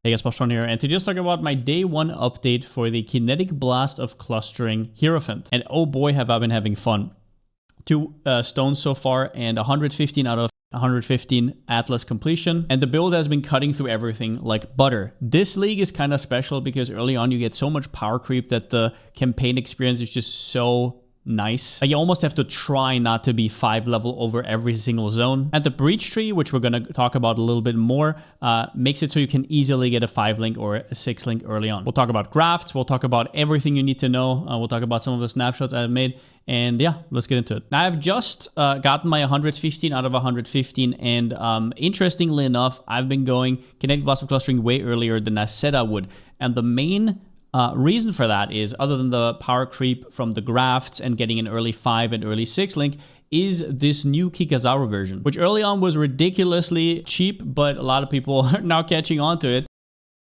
Hey guys, Palsteron here, and today let's talk about my day 1 update for the Kinetic Blast of Clustering Hierophant. And oh boy, have I been having fun. 2 stones so far, and 115 out of 115 Atlas completion. And the build has been cutting through everything like butter. This league is kind of special because early on you get so much power creep that the campaign experience is just so nice. You almost have to try not to be 5 level over every single zone. And the breach tree, which we're going to talk about a little bit more, makes it so you can easily get a 5 link or a 6 link early on. We'll talk about grafts. We'll talk about everything you need to know. We'll talk about some of the snapshots I've made. And yeah, let's get into it. Now, I've just gotten my 115 out of 115. And interestingly enough, I've been going Kinetic Blast of Clustering way earlier than I said I would. And the main reason for that is, other than the power creep from the grafts and getting an early 5 and early 6 link, is this new Kikazaru version, which early on was ridiculously cheap, but a lot of people are now catching on to it.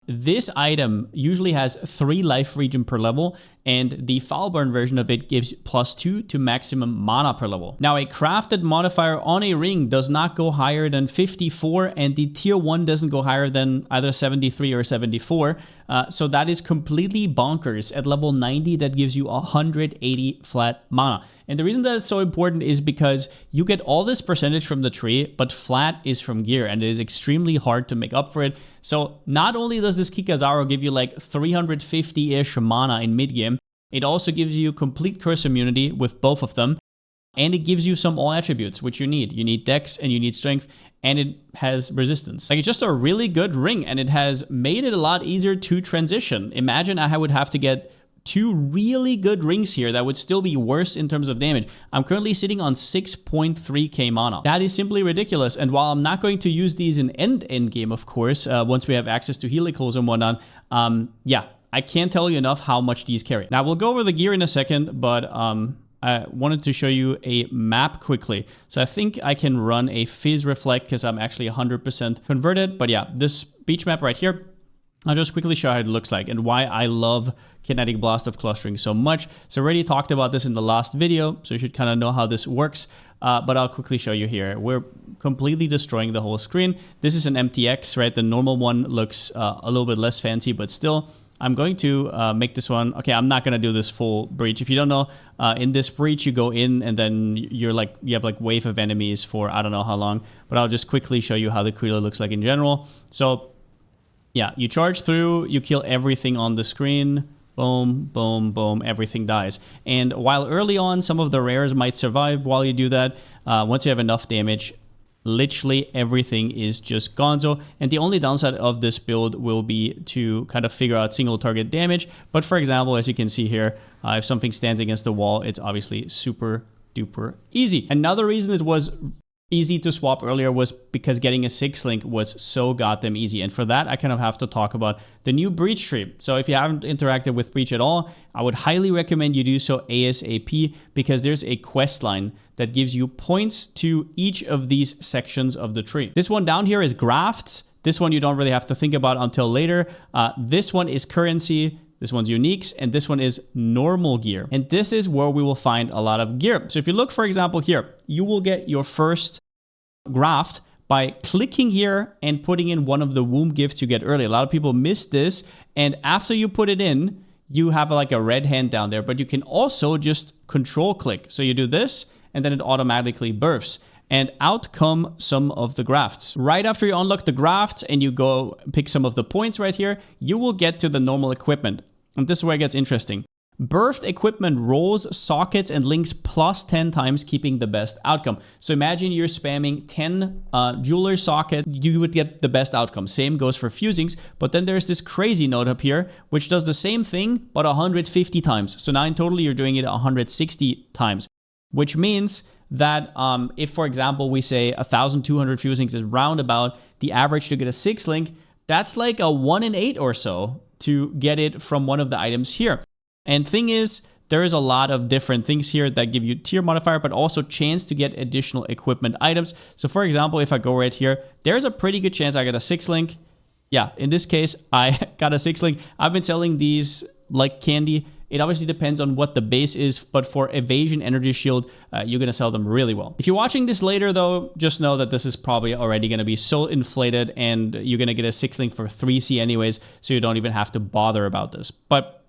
This item usually has 3 life regen per level, and the foul burn version of it gives +2 to maximum mana per level. Now, a crafted modifier on a ring does not go higher than 54, and the tier 1 doesn't go higher than either 73 or 74. So that is completely bonkers. At level 90, that gives you 180 flat mana. And the reason that it's so important is because you get all this percentage from the tree, but flat is from gear, and it is extremely hard to make up for it. So not only does this Kikazaru give you like 350-ish mana in mid-game, it also gives you complete curse immunity with both of them, and it gives you some all attributes, which you need. You need dex and you need strength, and it has resistance. Like, it's just a really good ring, and it has made it a lot easier to transition. Imagine I would have to get 2 really good rings here that would still be worse in terms of damage. I'm currently sitting on 6.3k mana. That is simply ridiculous. And while I'm not going to use these in end game, of course, once we have access to helicals and whatnot, yeah, I can't tell you enough how much these carry. Now, we'll go over the gear in a second, but I wanted to show you a map quickly. So I think I can run a Fizz Reflect because I'm actually 100% converted. But yeah, this beach map right here, I'll just quickly show how it looks like and why I love Kinetic Blast of Clustering so much. So I already talked about this in the last video, so you should kind of know how this works. But I'll quickly show you here. We're completely destroying the whole screen. This is an MTX, right? The normal one looks a little bit less fancy, but still, I'm going to make this one. Okay, I'm not going to do this full breach. If you don't know, in this breach, you go in and then you have like wave of enemies for I don't know how long. But I'll just quickly show you how the Creeler looks like in general. So yeah, you charge through, you kill everything on the screen. Boom, boom, boom, everything dies. And while early on, some of the rares might survive while you do that, once you have enough damage, literally everything is just gonzo. And the only downside of this build will be to kind of figure out single target damage. But for example, as you can see here, if something stands against the wall, it's obviously super duper easy. Another reason it was easy to swap earlier was because getting a 6 link was so goddamn easy. And for that, I kind of have to talk about the new breach tree. So if you haven't interacted with breach at all, I would highly recommend you do so ASAP, because there's a quest line that gives you points to each of these sections of the tree. This one down here is grafts. This one you don't really have to think about until later. This one is currency. This one's uniques, and this one is normal gear. And this is where we will find a lot of gear. So if you look, for example, here, you will get your first graft by clicking here and putting in one of the womb gifts you get early. A lot of people miss this, and after you put it in, you have like a red hand down there, but you can also just control click. So you do this, and then it automatically births. And out come some of the grafts. Right after you unlock the grafts and you go pick some of the points right here, you will get to the normal equipment. And this is where it gets interesting. Birthed equipment rolls, sockets, and links +10 times, keeping the best outcome. So imagine you're spamming 10 jeweler socket, you would get the best outcome. Same goes for fusings, but then there's this crazy node up here, which does the same thing, but 150 times. So now in total, you're doing it 160 times, which means that if, for example, we say 1,200 fusings is roundabout the average to get a 6 link, that's like a 1 in 8 or so to get it from one of the items here. And thing is, there is a lot of different things here that give you tier modifier, but also chance to get additional equipment items. So for example, if I go right here, there's a pretty good chance I get a 6 link. Yeah, in this case, I got a 6 link. I've been selling these like candy. It obviously depends on what the base is, but for evasion, energy shield, you're going to sell them really well. If you're watching this later though, just know that this is probably already going to be so inflated and you're going to get a 6 link for 3C anyways, so you don't even have to bother about this. But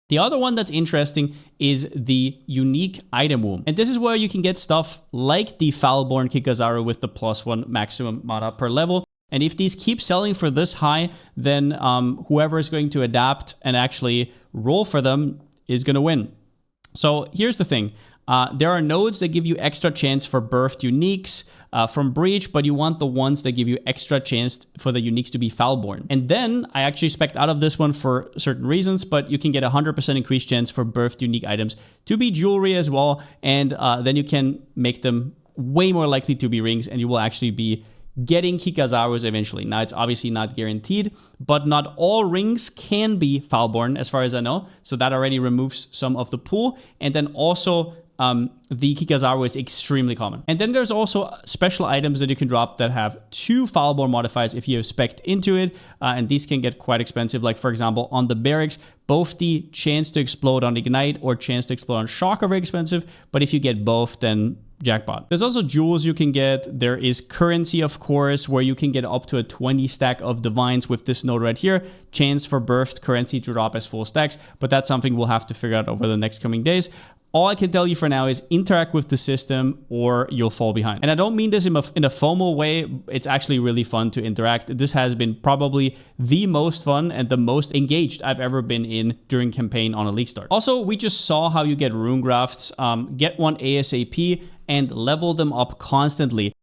the other one that's interesting is the unique item womb. And this is where you can get stuff like the Foulborn Kikazaru with the +1 maximum mana per level. And if these keep selling for this high, then whoever is going to adapt and actually roll for them is going to win. So here's the thing. There are nodes that give you extra chance for birthed uniques from Breach, but you want the ones that give you extra chance for the uniques to be Foulborn. And then I actually spec'd out of this one for certain reasons, but you can get 100% increased chance for birthed unique items to be jewelry as well. And then you can make them way more likely to be rings, and you will actually be getting Kikazarus eventually. Now, it's obviously not guaranteed, but not all rings can be Foulborn as far as I know. So that already removes some of the pool. And then also the Kikazaru is extremely common. And then there's also special items that you can drop that have 2 Foulborn modifiers if you have spec'd into it. And these can get quite expensive. Like for example, on the barracks, both the chance to explode on Ignite or chance to explode on Shock are very expensive. But if you get both, then jackpot. There's also jewels you can get. There is currency, of course, where you can get up to a 20 stack of divines with this node right here. Chance for birthed currency to drop as full stacks, but that's something we'll have to figure out over the next coming days. All I can tell you for now is interact with the system or you'll fall behind. And I don't mean this in a FOMO way. It's actually really fun to interact. This has been probably the most fun and the most engaged I've ever been in during campaign on a league start. Also, we just saw how you get rune grafts, get one ASAP and level them up constantly.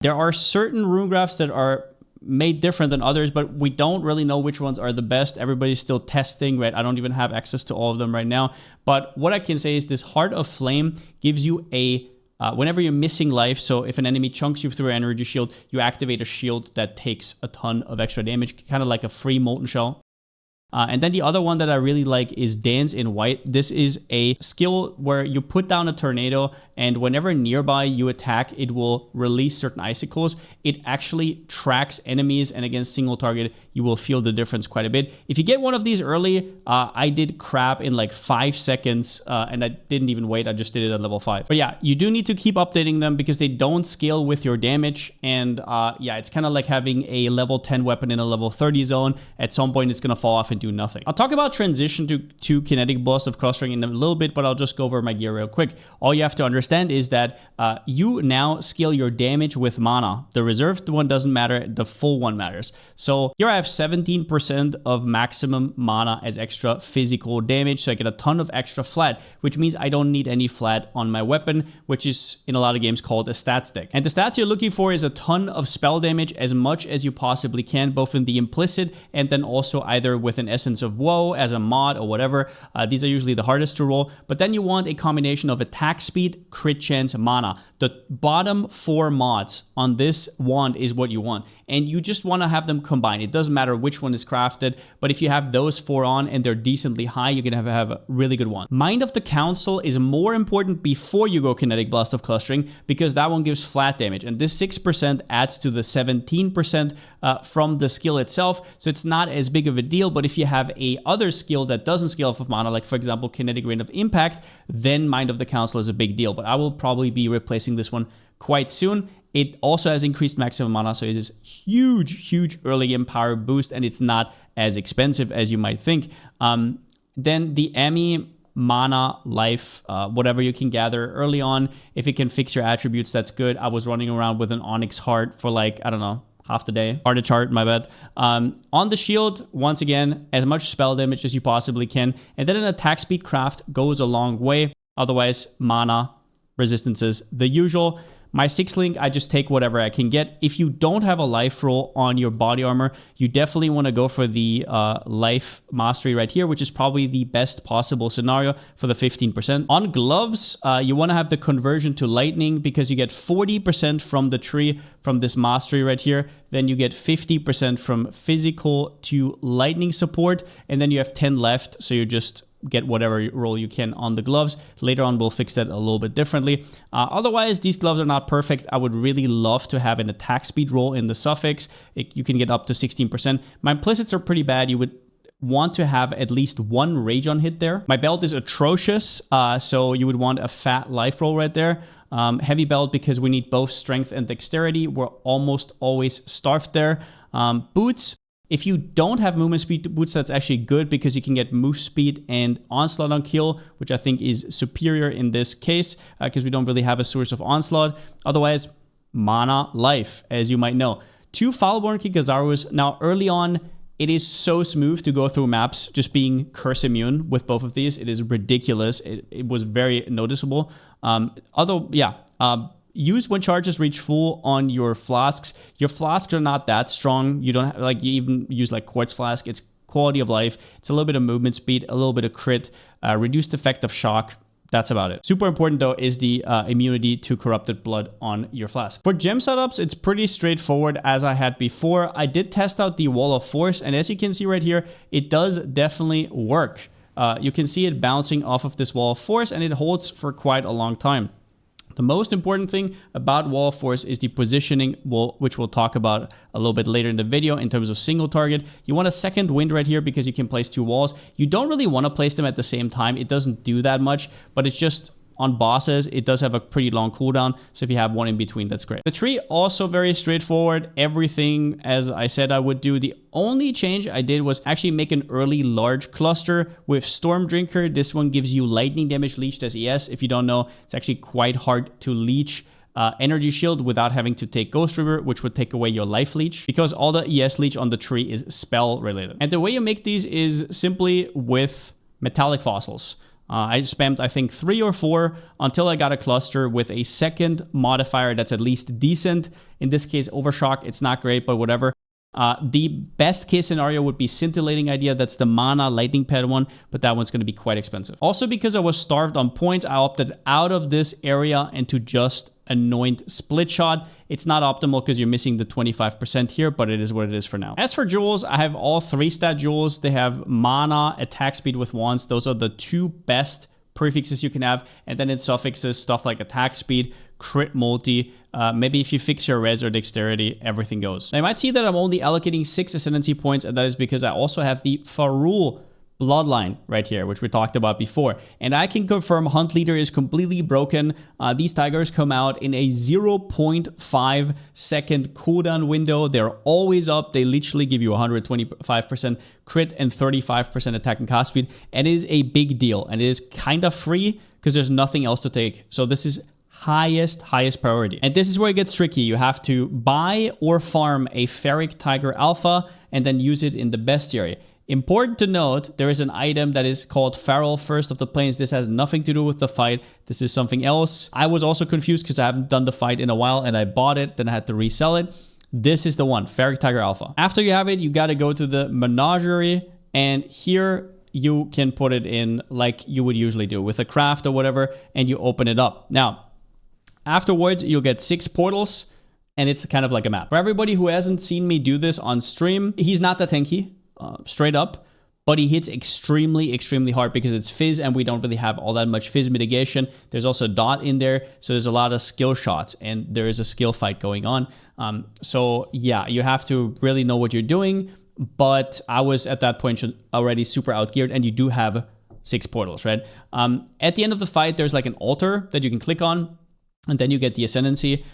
There are certain rune grafts that are made different than others, but we don't really know which ones are the best. Everybody's still testing, right? I don't even have access to all of them right now. But what I can say is this Heart of Flame gives you a, whenever you're missing life, so if an enemy chunks you through an energy shield, you activate a shield that takes a ton of extra damage, kind of like a free Molten Shell. And then the other one that I really like is Dance in White. This is a skill where you put down a tornado and whenever nearby you attack, it will release certain icicles. It actually tracks enemies and against single target, you will feel the difference quite a bit. If you get one of these early, I did crap in like 5 seconds and I didn't even wait. I just did it at level 5. But yeah, you do need to keep updating them because they don't scale with your damage. And yeah, it's kind of like having a level 10 weapon in a level 30 zone. At some point, it's going to fall off and do nothing. I'll talk about transition to kinetic blast of clustering in a little bit, but I'll just go over my gear real quick. All you have to understand is that you now scale your damage with mana. The reserved one doesn't matter, the full one matters. So here I have 17% of maximum mana as extra physical damage, so I get a ton of extra flat, which means I don't need any flat on my weapon, which is in a lot of games called a stat stick. And the stats you're looking for is a ton of spell damage, as much as you possibly can, both in the implicit and then also either with an Essence of Woe as a mod or whatever. These are usually the hardest to roll, but then you want a combination of attack speed, crit chance, mana. The bottom 4 mods on this wand is what you want, and you just want to have them combined. It doesn't matter which one is crafted, but if you have those 4 on and they're decently high, you're gonna have a really good one. Mind of the Council is more important before you go Kinetic Blast of Clustering, because that one gives flat damage, and this 6% adds to the 17% from the skill itself, so it's not as big of a deal. But if you have a other skill that doesn't scale off of mana, like for example Kinetic Rain of Impact, then Mind of the Council is a big deal. But I will probably be replacing this one quite soon. It also has increased maximum mana, so it is huge early game power boost, and it's not as expensive as you might think. Then the Emmy mana, life, whatever you can gather early on, if it can fix your attributes, that's good. I was running around with an Onyx Heart for like, I don't know, half the day. Hard to chart, my bad. On the shield, once again, as much spell damage as you possibly can. And then an attack speed craft goes a long way. Otherwise, mana, resistances, the usual. My 6 link, I just take whatever I can get. If you don't have a life roll on your body armor, you definitely want to go for the life mastery right here, which is probably the best possible scenario for the 15%. On gloves, you want to have the conversion to lightning because you get 40% from the tree from this mastery right here. Then you get 50% from physical to lightning support, and then you have 10 left, so you just get whatever roll you can on the gloves. Later on, we'll fix that a little bit differently. Otherwise, these gloves are not perfect. I would really love to have an attack speed roll in the suffix. You can get up to 16%. My implicits are pretty bad. You would want to have at least one Rage on hit there. My belt is atrocious, so you would want a fat life roll right there. Heavy belt because we need both strength and dexterity. We're almost always starved there. Boots. If you don't have movement speed boots, that's actually good because you can get move speed and onslaught on kill, which I think is superior in this case because we don't really have a source of onslaught. Otherwise, mana life, as you might know. 2 Foulborn Kikazarus. Now, early on, it is so smooth to go through maps just being curse immune with both of these. It is ridiculous. It was very noticeable. Use when charges reach full on your flasks. Your flasks are not that strong. You don't have, like, you even use like quartz flask. It's quality of life. It's a little bit of movement speed, a little bit of crit, reduced effect of shock. That's about it. Super important though is the immunity to corrupted blood on your flask. For gem setups, it's pretty straightforward as I had before. I did test out the Wall of Force, and as you can see right here, it does definitely work. You can see it bouncing off of this Wall of Force, and it holds for quite a long time. The most important thing about Wall of Force is the positioning, which we'll talk about a little bit later in the video in terms of single target. You want a second wind right here because you can place 2 walls. You don't really want to place them at the same time. It doesn't do that much, but it's just on bosses, it does have a pretty long cooldown. So if you have one in between, that's great. The tree, also very straightforward. Everything as I said I would do. The only change I did was actually make an early large cluster with Storm Drinker. This one gives you lightning damage leached as ES. If you don't know, it's actually quite hard to leech Energy Shield without having to take Ghost River, which would take away your life leech because all the ES leech on the tree is spell related. And the way you make these is simply with metallic fossils. I spammed, I think, 3 or 4 until I got a cluster with a second modifier that's at least decent. In this case, Overshock. It's not great, but whatever. The best case scenario would be Scintillating Idea. That's the mana lightning pad one, but that one's going to be quite expensive. Also, because I was starved on points, I opted out of this area and to just anoint Split Shot. It's not optimal because you're missing the 25% here, but it is what it is for now. As for jewels, I have all 3-stat jewels. They have mana, attack speed with wands. Those are the 2 best prefixes you can have, and then in suffixes, stuff like attack speed, crit multi, maybe if you fix your res or dexterity, everything goes. Now you might see that I'm only allocating 6 ascendancy points, and that is because I also have the Farul bloodline right here, which we talked about before. And I can confirm Hunt Leader is completely broken. These tigers come out in a 0.5 second cooldown window. They're always up. They literally give you 125% crit and 35% attack and cast speed. And it is a big deal. And it is kind of free because there's nothing else to take. So this is highest priority. And this is where it gets tricky. You have to buy or farm a Ferric Tiger Alpha and then use it in the bestiary. Important to note, there is an item that is called Feral First of the Plains. This has nothing to do with the fight. This is something else. I was also confused because I haven't done the fight in a while and I bought it, then I had to resell it. This is the one, Ferric Tiger Alpha. After you have it, you got to go to the menagerie, and here you can put it in like you would usually do with a craft or whatever, and you open it up. Now, afterwards, you'll get 6 portals, and it's kind of like a map. For everybody who hasn't seen me do this on stream, he's not that tanky. Straight up, but he hits extremely hard because it's fizz and we don't really have all that much fizz mitigation. There's also dot in there, so there's a lot of skill shots and there is a skill fight going on. So yeah, you have to really know what you're doing, but I was at that point already super outgeared, and you do have 6 portals, right? At the end of the fight, there's like an altar that you can click on, and then you get the Ascendancy.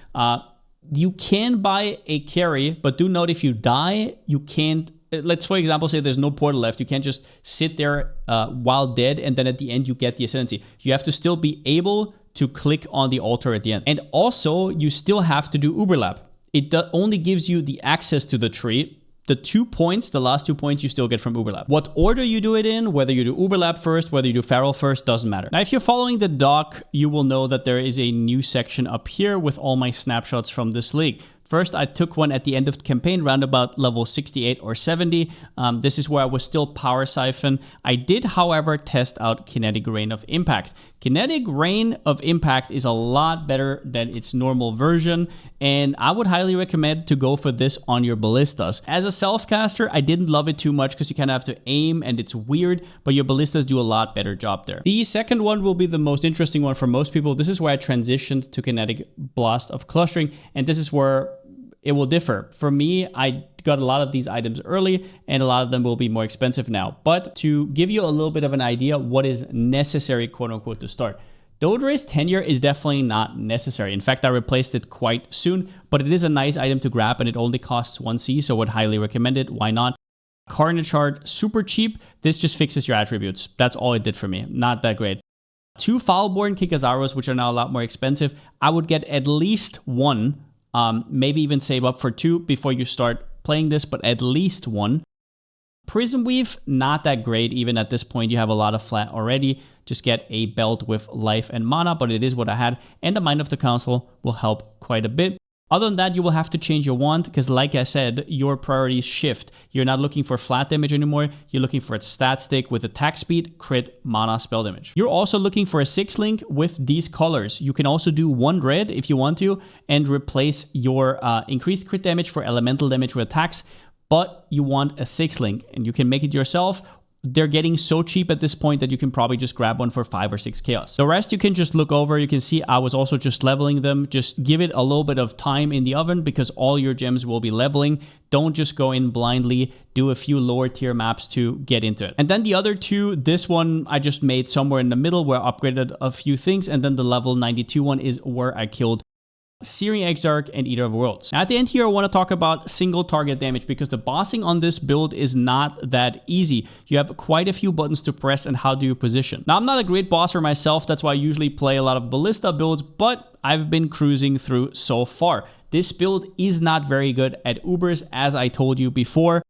You can buy a carry, but do note if you die, you can't. Let's, for example, say there's no portal left. You can't just sit there while dead, and then at the end you get the Ascendancy. You have to still be able to click on the altar at the end. And also, you still have to do Uberlap. It only gives you the access to the tree. The 2 points, the last 2 points you still get from Uberlap. What order you do it in, whether you do Uberlap first, whether you do Feral first, doesn't matter. Now, if you're following the doc, you will know that there is a new section up here with all my snapshots from this league. First, I took one at the end of the campaign, round about level 68 or 70. This is where I was still Power Siphon. I did, however, test out Kinetic Rain of Impact. Kinetic Rain of Impact is a lot better than its normal version, and I would highly recommend to go for this on your ballistas. As a self-caster, I didn't love it too much because you kind of have to aim and it's weird, but your ballistas do a lot better job there. The second one will be the most interesting one for most people. This is where I transitioned to Kinetic Blast of Clustering, and this is where it will differ. For me, I got a lot of these items early and a lot of them will be more expensive now. But to give you a little bit of an idea what is necessary, quote unquote, to start. Dodra's tenure is definitely not necessary. In fact, I replaced it quite soon, but it is a nice item to grab and it only costs 1C, so I would highly recommend it. Why not? Carnage Heart, super cheap. This just fixes your attributes. That's all it did for me. Not that great. 2 Foulborn Kikazaros, which are now a lot more expensive. I would get at least 1, maybe even save up for 2 before you start playing this, but at least 1. Prism Weave, not that great. Even at this point, you have a lot of flat already. Just get a belt with life and mana, but it is what I had. And the Mind of the Council will help quite a bit. Other than that, you will have to change your wand because, like I said, your priorities shift. You're not looking for flat damage anymore. You're looking for a stat stick with attack speed, crit, mana, spell damage. You're also looking for a 6-link with these colors. You can also do 1 red if you want to and replace your increased crit damage for elemental damage with attacks. But you want a 6-link and you can make it yourself. They're getting so cheap at this point that you can probably just grab one for 5 or 6 chaos. The rest you can just look over. You can see I was also just leveling them. Just give it a little bit of time in the oven because all your gems will be leveling. Don't just go in blindly. Do a few lower tier maps to get into it. And then the other 2, this one I just made somewhere in the middle where I upgraded a few things. And then the level 92 one is where I killed Searing Exarch and Eater of Worlds. At the end here, I want to talk about single target damage because the bossing on this build is not that easy. You have quite a few buttons to press and how do you position. Now, I'm not a great bosser myself. That's why I usually play a lot of ballista builds, but I've been cruising through so far. This build is not very good at Ubers, as I told you before.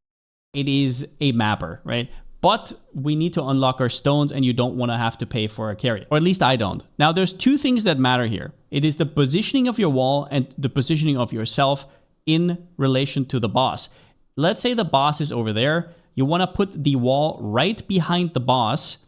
It is a mapper, right? But we need to unlock our stones and you don't want to have to pay for a carry. Or at least I don't. Now, there's 2 things that matter here. It is the positioning of your wall and the positioning of yourself in relation to the boss. Let's say the boss is over there. You want to put the wall right behind the boss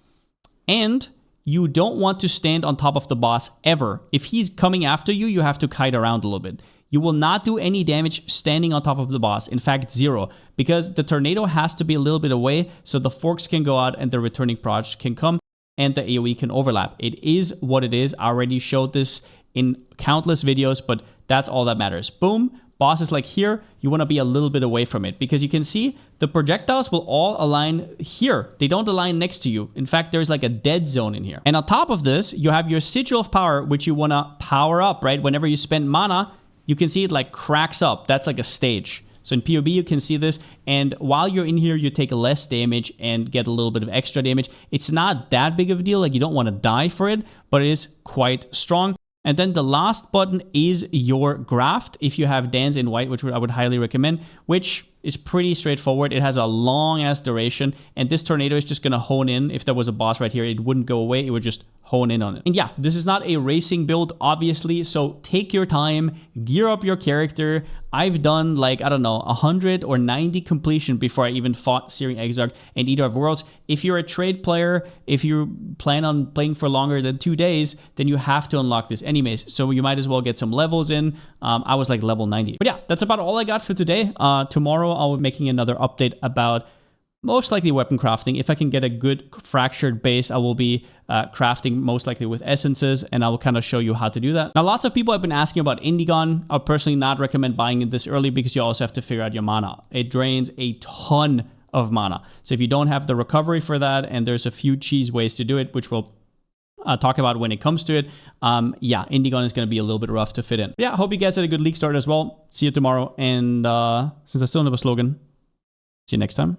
and you don't want to stand on top of the boss ever. If he's coming after you, you have to kite around a little bit. You will not do any damage standing on top of the boss. In fact, 0. Because the tornado has to be a little bit away so the forks can go out and the returning proj can come and the AoE can overlap. It is what it is. I already showed this in countless videos, but that's all that matters. Boom. Boss is like here. You want to be a little bit away from it because you can see the projectiles will all align here. They don't align next to you. In fact, there's like a dead zone in here. And on top of this, you have your Sigil of Power, which you want to power up, right? Whenever you spend mana, you can see it like cracks up. That's like a stage. So in PoB, you can see this. And while you're in here, you take less damage and get a little bit of extra damage. It's not that big of a deal. Like you don't want to die for it, but it is quite strong. And then the last button is your graft. If you have Dance in White, which I would highly recommend, which is pretty straightforward. It has a long ass duration. And this tornado is just going to hone in. If there was a boss right here, it wouldn't go away. It would just hone in on it. And yeah, this is not a racing build, obviously. So take your time, gear up your character. I've done like, I don't know, 100 or 90 completion before I even fought Searing Exarch and Eater of Worlds. If you're a trade player, if you plan on playing for longer than 2 days, then you have to unlock this anyways. So you might as well get some levels in. I was like level 90. But yeah, that's about all I got for today. Tomorrow I'll be making another update about most likely weapon crafting. If I can get a good fractured base, I will be crafting most likely with essences, and I will kind of show you how to do that. Now, lots of people have been asking about Indigon. I'll personally not recommend buying it this early because you also have to figure out your mana. It drains a ton of mana. So if you don't have the recovery for that, and there's a few cheese ways to do it, which we'll talk about when it comes to it, yeah, Indigon is going to be a little bit rough to fit in. But yeah, I hope you guys had a good league start as well. See you tomorrow, and since I still don't have a slogan, see you next time.